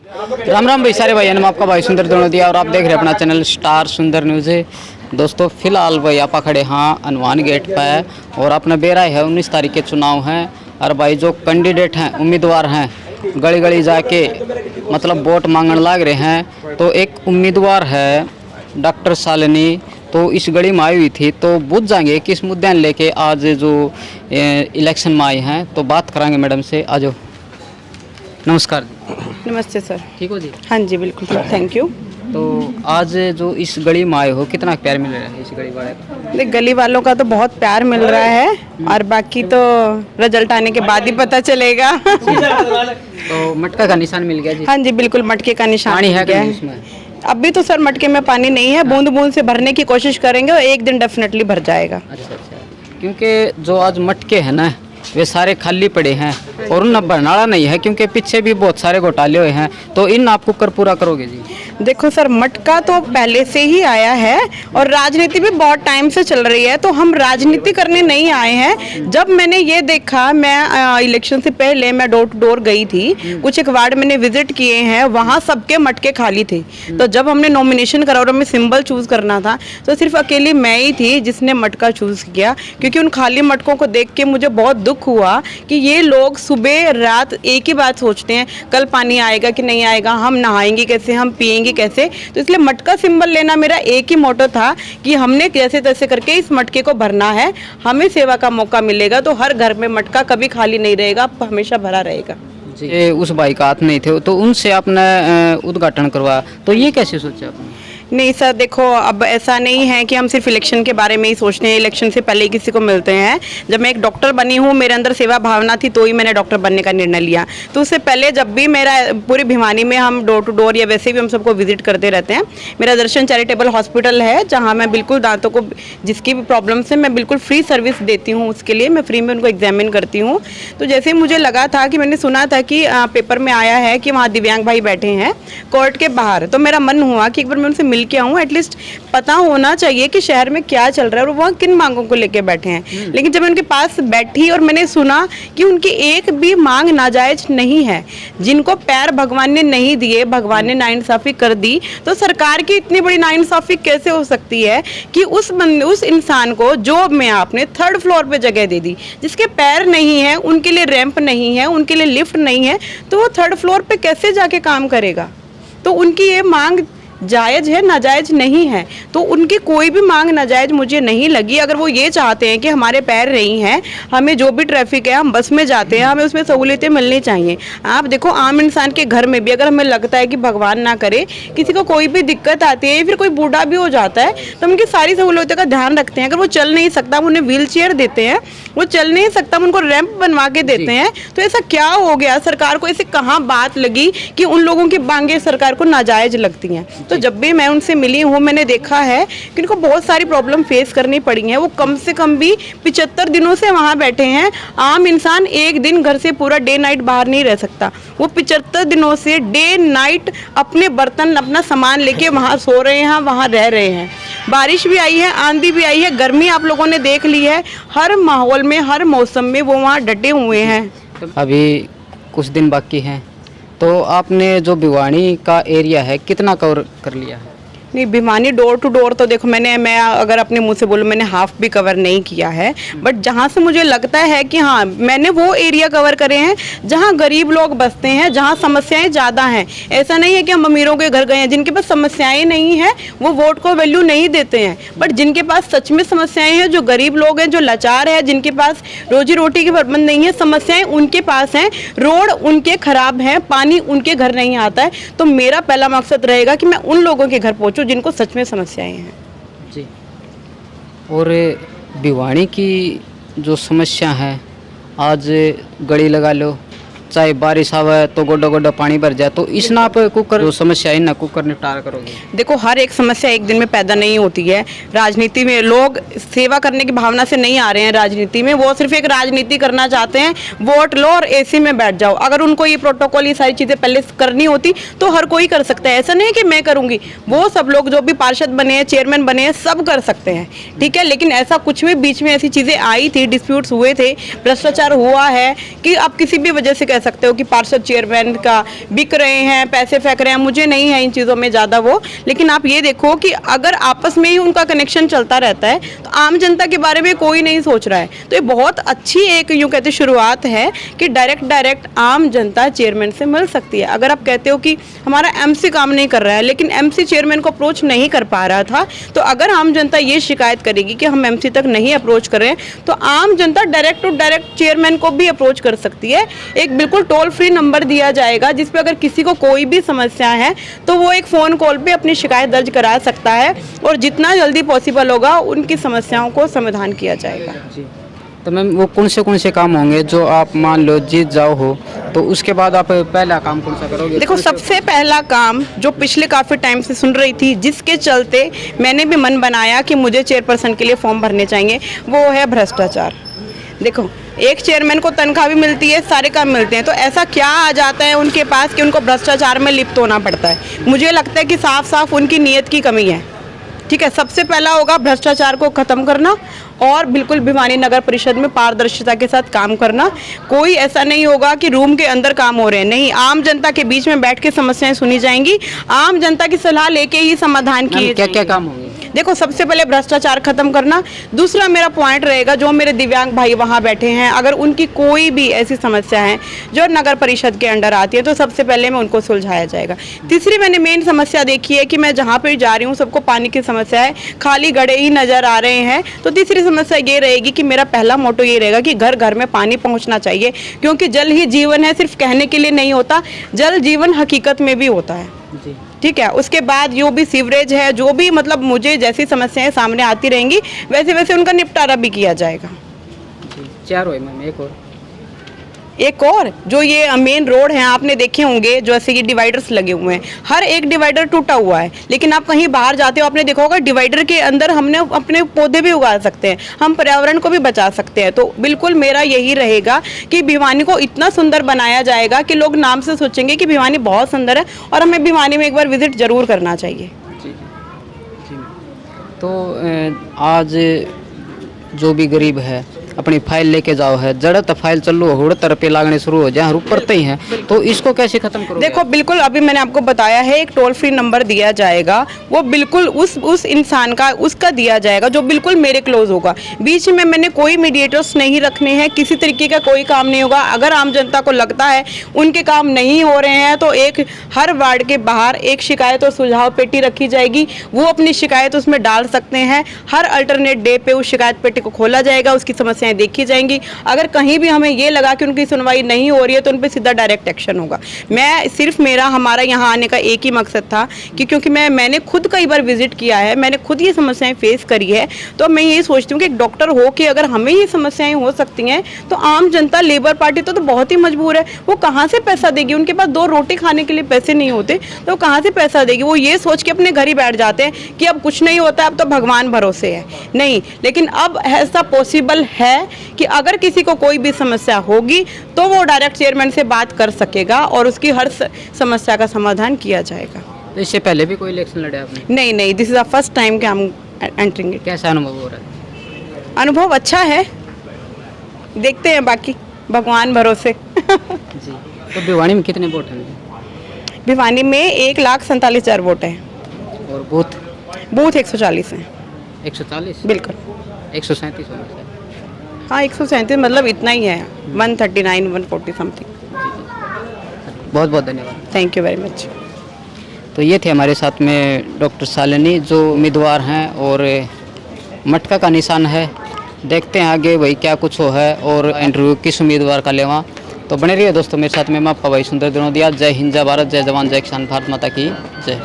राम राम भाई सारे भाई, हम आपका भाई सुंदर दोनों दिया और आप देख रहे हैं अपना चैनल स्टार सुंदर न्यूज़ है। दोस्तों फिलहाल भाई आप खड़े हाँ हनुमान गेट पर है और अपना बेरा है 19 तारीख के चुनाव हैं। और भाई जो कैंडिडेट हैं उम्मीदवार हैं गली गली जाके मतलब वोट मांगने लाग रहे हैं। तो एक उम्मीदवार है डॉक्टर शालिनी, तो इस गली में आई हुई थी, तो बुझ जाएंगे किस मुद्दे लेके आज जो इलेक्शन में आई हैं। तो बात कराएंगे मैडम से। आ जाओ। नमस्कार। नमस्ते सर। ठीक हो जी? हाँ जी बिल्कुल ठीक, थैंक यू। तो आज जो इस गली में आए हो कितना प्यार मिल रहा है इस गली वाले का? देख गली वालों का तो बहुत प्यार मिल रहा है और बाकी तो रिजल्ट आने के बाद ही पता चलेगा। तो मटका का निशान मिल गया जी? हाँ जी बिल्कुल, मटके का निशान पानी है मिल गया क्या है। इसमें? अभी तो सर मटके में पानी नहीं है, बूंद बूंद से भरने की कोशिश करेंगे और एक दिन डेफिनेटली भर जाएगा। अच्छा अच्छा, क्योंकि जो आज मटके हैं ना वे सारे खाली पड़े हैं और उन भरनाड़ा नहीं है, क्योंकि पीछे भी बहुत सारे घोटाले हुए हैं। तो इन आपको कर पूरा करोगे जी? देखो सर, मटका तो पहले से ही आया है और राजनीति भी बहुत टाइम से चल रही है, तो हम राजनीति करने नहीं आए हैं। जब मैंने ये देखा, मैं इलेक्शन से पहले मैं डोर टू डोर गई थी, कुछ एक वार्ड मैंने विजिट किए हैं, वहाँ सबके मटके खाली थे। तो जब हमने नॉमिनेशन करा और हमें सिंबल चूज करना था, तो सिर्फ अकेली मैं ही थी जिसने मटका चूज किया, क्योंकि उन खाली मटकों को देख के मुझे बहुत दुख हुआ कि ये लोग सुबह रात एक ही बात सोचते हैं, कल पानी आएगा कि नहीं आएगा, हम नहाएंगे कैसे, हम पिएंगे कैसे। तो इसलिए मटका सिंबल लेना मेरा एक ही मोटो था कि हमने कैसे तैसे करके इस मटके को भरना है, हमें सेवा का मौका मिलेगा तो हर घर में मटका कभी खाली नहीं रहेगा, हमेशा भरा रहेगा जी। उस भाई का हाथ नहीं थे तो उनसे आपने उद्घाटन करवाया, तो ये कैसे सोचा आपने? नहीं सर, देखो अब ऐसा नहीं है कि हम सिर्फ इलेक्शन के बारे में ही सोचते हैं, इलेक्शन से पहले ही किसी को मिलते हैं। जब मैं एक डॉक्टर बनी हूँ, मेरे अंदर सेवा भावना थी, तो ही मैंने डॉक्टर बनने का निर्णय लिया। तो उससे पहले जब भी मेरा पूरी भिवानी में हम डोर टू डोर या वैसे भी हम सबको विजिट करते रहते हैं। मेरा दर्शन चैरिटेबल हॉस्पिटल है जहाँ मैं बिल्कुल दांतों को जिसकी भी प्रॉब्लम्स है मैं बिल्कुल फ्री सर्विस देती हूँ, उसके लिए मैं फ्री में उनको एग्जामिन करती हूँ। तो जैसे मुझे लगा था कि मैंने सुना था कि पेपर में आया है कि वहाँ दिव्यांग भाई बैठे हैं कोर्ट के बाहर, तो मेरा मन हुआ कि एक बार मैं उनसे मिल के आऊँ, एटलीस्ट पता होना चाहिए कि शहर में क्या चल रहा है और वहाँ किन मांगों को लेके बैठे हैं। लेकिन जब मैं उनके पास बैठी और मैंने सुना कि उनकी एक भी मांग नाजायज नहीं है, जिनको पैर भगवान ने नहीं दिए, भगवान ने नाइंसाफी कर दी, तो सरकार की इतनी बड़ी नाइंसाफी कैसे हो सकती है कि उस इंसान को जो में आपने 3rd फ्लोर पे जगह दे दी, जिसके पैर नहीं है, उनके लिए रैंप नहीं है, उनके लिए लिफ्ट नहीं है, तो वो 3rd फ्लोर पे कैसे जाके काम करेगा? तो उनकी ये मांग जायज़ है, नाजायज़ नहीं है। तो उनकी कोई भी मांग नाजायज़ मुझे नहीं लगी। अगर वो ये चाहते हैं कि हमारे पैर नहीं हैं, हमें जो भी ट्रैफिक है, हम बस में जाते हैं, हमें उसमें सहूलियतें मिलनी चाहिए। आप देखो आम इंसान के घर में भी अगर हमें लगता है कि भगवान ना करे किसी को कोई भी दिक्कत आती है, फिर कोई बूढ़ा भी हो जाता है, तो हम उनकी सारी सहूलियतों का ध्यान रखते हैं। अगर वो चल नहीं सकता, हम उन्हें व्हील चेयर देते हैं, वो चल नहीं सकता, हम उनको रैंप बनवा के देते हैं। तो ऐसा क्या हो गया? सरकार को ऐसे कहाँ बात लगी कि उन लोगों की मांगें सरकार को नाजायज़ लगती हैं? तो जब भी मैं उनसे मिली हूँ, मैंने देखा है कि उनको बहुत सारी प्रॉब्लम फेस करनी पड़ी हैं। वो कम से कम भी 75 दिनों से वहाँ बैठे हैं। आम इंसान एक दिन घर से पूरा डे नाइट बाहर नहीं रह सकता। वो 75 दिनों से डे नाइट अपने बर्तन, अपना सामान लेके वहाँ सो रहे हैं, वहाँ रह रहे हैं। बारिश भी आई है, आंधी भी आई है, गर्मी आप लोगों ने देख ली है। हर माहौल में, हर मौसम में वो वहाँ डटे हुए हैं। अभी कुछ दिन बाकी हैं, तो आपने जो भिवानी का एरिया है कितना कवर कर लिया है? नहीं, भिवानी डोर टू डोर तो देखो मैं अगर अपने मुंह से बोलूँ, मैंने हाफ भी कवर नहीं किया है, बट जहाँ से मुझे लगता है कि हाँ मैंने वो एरिया कवर करे हैं जहाँ गरीब लोग बसते हैं, जहाँ समस्याएं ज़्यादा हैं। ऐसा नहीं है कि हम अमीरों के घर गए हैं, जिनके पास समस्याएं नहीं हैं वो वोट को वैल्यू नहीं देते हैं, बट जिनके पास सच में समस्याएं हैं, जो गरीब लोग हैं, जो लाचार है, जिनके पास रोजी रोटी के प्रबंध नहीं है, समस्याएं उनके पास हैं, रोड उनके खराब हैं, पानी उनके घर नहीं आता है। तो मेरा पहला मकसद रहेगा कि मैं उन लोगों के घर पहुँचूँ जिनको सच में समस्याएं हैं जी। और भिवानी की जो समस्या है, आज गली लगा लो, चाहे बारिश आवे तो गोडो गोडो पानी भर जाए, तो इस ना पे कुकर जो समस्या है ना कुकर निपटारा करोगे? देखो हर एक समस्या एक दिन में पैदा नहीं होती है। राजनीति में लोग सेवा करने की भावना से नहीं आ रहे हैं राजनीति में, वो सिर्फ एक राजनीति करना चाहते हैं, वोट लो और एसी में बैठ जाओ। अगर उनको ये प्रोटोकॉल, ये सारी चीज़ें पहले करनी होती तो हर कोई कर सकता है। ऐसा नहीं है कि मैं करूँगी, वो सब लोग जो भी पार्षद बने हैं, चेयरमैन बने हैं, सब कर सकते हैं, ठीक है। लेकिन ऐसा कुछ भी बीच में ऐसी चीज़ें आई थी, डिस्प्यूट्स हुए थे, भ्रष्टाचार हुआ है कि आप किसी भी वजह से कह सकते हो कि पार्षद चेयरमैन का बिक रहे हैं, पैसे फेंक रहे हैं, मुझे नहीं है इन चीज़ों में ज़्यादा वो। लेकिन आप ये देखो कि अगर आपस में ही उनका कनेक्शन चलता रहता है तो आम जनता के बारे में कोई नहीं सोच रहा है। तो ये बहुत अच्छी एक यूँ कहते शुरुआत है कि डायरेक्ट आम जनता चेयरमैन से मिल सकती है। अगर आप कहते हो कि हमारा एमसी काम नहीं कर रहा है, लेकिन एमसी चेयरमैन को अप्रोच नहीं कर पा रहा था, तो अगर आम जनता ये शिकायत करेगी कि हम एमसी तक नहीं अप्रोच कर रहे हैं, तो आम जनता डायरेक्ट टू डायरेक्ट चेयरमैन को भी अप्रोच कर सकती है। एक बिल्कुल टोल फ्री नंबर दिया जाएगा जिस पे अगर किसी को कोई भी समस्या है तो वो एक फ़ोन कॉल पे अपनी शिकायत दर्ज करा सकता है और जितना जल्दी पॉसिबल होगा उनकी समस्याओं को समाधान किया जाएगा। तो मैम वो कौन से काम होंगे जो आप मान लो जीत जाओ हो तो उसके बाद आप पहला काम कौन सा करोगे? देखो, सबसे पहला काम जो पिछले काफ़ी टाइम से सुन रही थी, जिसके चलते मैंने भी मन बनाया कि मुझे चेयरपर्सन के लिए फॉर्म भरने चाहिए, वो है भ्रष्टाचार। देखो, एक चेयरमैन को तनख्वाह भी मिलती है, सारे काम मिलते हैं, तो ऐसा क्या आ जाता है उनके पास कि उनको भ्रष्टाचार में लिप्त होना पड़ता है? मुझे लगता है कि साफ साफ उनकी नीयत की कमी है। ठीक है, सबसे पहला होगा भ्रष्टाचार को ख़त्म करना और बिल्कुल भिवानी नगर परिषद में पारदर्शिता के साथ काम करना। कोई ऐसा नहीं होगा कि रूम के अंदर काम हो रहे हैं, नहीं, आम जनता के बीच में बैठ के समस्याएं सुनी जाएंगी, आम जनता की सलाह लेके ही समाधान किए। क्या काम होंगे? देखो, सबसे पहले भ्रष्टाचार खत्म करना। दूसरा मेरा पॉइंट रहेगा, जो मेरे दिव्यांग भाई वहाँ बैठे हैं, अगर उनकी कोई भी ऐसी समस्या है जो नगर परिषद के अंडर आती है तो सबसे पहले में उनको सुलझाया जाएगा। तीसरी मैंने मेन समस्या देखी है कि मैं जहाँ पर जा रही हूँ सबको पानी की समस्या है, खाली गड्ढे ही नज़र आ रहे हैं। तो तीसरी समस्या ये रहेगी कि मेरा पहला मोटो ये रहेगा कि घर घर में पानी पहुँचना चाहिए, क्योंकि जल ही जीवन है, सिर्फ कहने के लिए नहीं होता, जल जीवन हकीकत में भी होता है। ठीक है, उसके बाद जो भी सीवरेज है, जो भी मतलब मुझे जैसी समस्याएं सामने आती रहेंगी वैसे वैसे उनका निपटारा भी किया जाएगा। 4 हुए मैम, एक और जो ये मेन रोड है आपने देखे होंगे, जैसे ये डिवाइडर्स लगे हुए हैं, हर एक डिवाइडर टूटा हुआ है, लेकिन आप कहीं बाहर जाते हो आपने देखा होगा डिवाइडर के अंदर हमने अपने पौधे भी उगा सकते हैं, हम पर्यावरण को भी बचा सकते हैं। तो बिल्कुल मेरा यही रहेगा कि भिवानी को इतना सुंदर बनाया जाएगा कि लोग नाम से सोचेंगे कि भिवानी बहुत सुंदर है और हमें भिवानी में एक बार विजिट जरूर करना चाहिए। तो आज जो भी गरीब है अपनी फाइल लेके जाओ है, जड़ तो फाइल चलो होड़ तरपे लागने शुरू हो जाए, ऊपर ही हैं, तो इसको कैसे खत्म करोगे? देखो, बिल्कुल अभी मैंने आपको बताया है, एक टोल फ्री नंबर दिया जाएगा, वो बिल्कुल उस इंसान का उसका दिया जाएगा जो बिल्कुल मेरे क्लोज होगा। बीच में मैंने कोई मीडिएटर्स नहीं रखने हैं, किसी तरीके का कोई काम नहीं होगा। अगर आम जनता को लगता है उनके काम नहीं हो रहे हैं तो एक हर वार्ड के बाहर एक शिकायत और सुझाव पेटी रखी जाएगी, वो अपनी शिकायत उसमें डाल सकते हैं। हर अल्टरनेट डे पे उस शिकायत पेटी को खोला जाएगा, उसकी समस्या देखी जाएंगी। अगर कहीं भी हमें ये लगा कि उनकी सुनवाई नहीं हो रही है तो उन पर सीधा डायरेक्ट एक्शन होगा। मैं सिर्फ हमारा यहाँ आने का एक ही मकसद था कि क्योंकि मैंने खुद कई बार विजिट किया है, मैंने खुद ये समस्याएं फेस करी है, तो मैं यही सोचती हूँ कि एक डॉक्टर हो कि अगर हमें ये समस्याएं हो सकती हैं तो आम जनता, लेबर पार्टी तो बहुत ही मजबूर है, वो कहाँ से पैसा देगी? उनके पास 2 रोटी खाने के लिए पैसे नहीं होते तो कहाँ से पैसा देगी? वो ये सोच के अपने घर ही बैठ जाते हैं कि अब कुछ नहीं होता, अब तो भगवान भरोसे है। नहीं, लेकिन अब ऐसा पॉसिबल है कि अगर किसी को कोई भी समस्या होगी तो वो डायरेक्ट चेयरमैन से बात कर सकेगा और उसकी हर समस्या का समाधान किया जाएगा। तो इससे पहले भी कोई इलेक्शन लड़े आपने? नहीं, this is the first time कि हम एंटरिंग इट। कैसा अनुभव हो रहा है? अनुभव अच्छा है, देखते हैं, बाकी भगवान भरोसे। जी। तो भिवानी में कितने वोट हैं? भिवानी में 1,47,000 वोट है और बूथ 140 हैं। 140? बिल्कुल। 137 होना चाहिए। हाँ, 137 मतलब इतना ही है, 139, 140 समथिंग। बहुत बहुत धन्यवाद, थैंक यू वेरी मच। तो ये थे हमारे साथ में डॉक्टर शालिनी जो उम्मीदवार हैं और मटका का निशान है। देखते हैं आगे भाई क्या कुछ हो है और इंटरव्यू किस उम्मीदवार का लेवा। तो बने रहिए दोस्तों मेरे साथ में, मैं आपका भाई सुंदर दिनोदिया। जय हिंद, जय भारत, जय जवान, जय किसान, भारत माता की जय।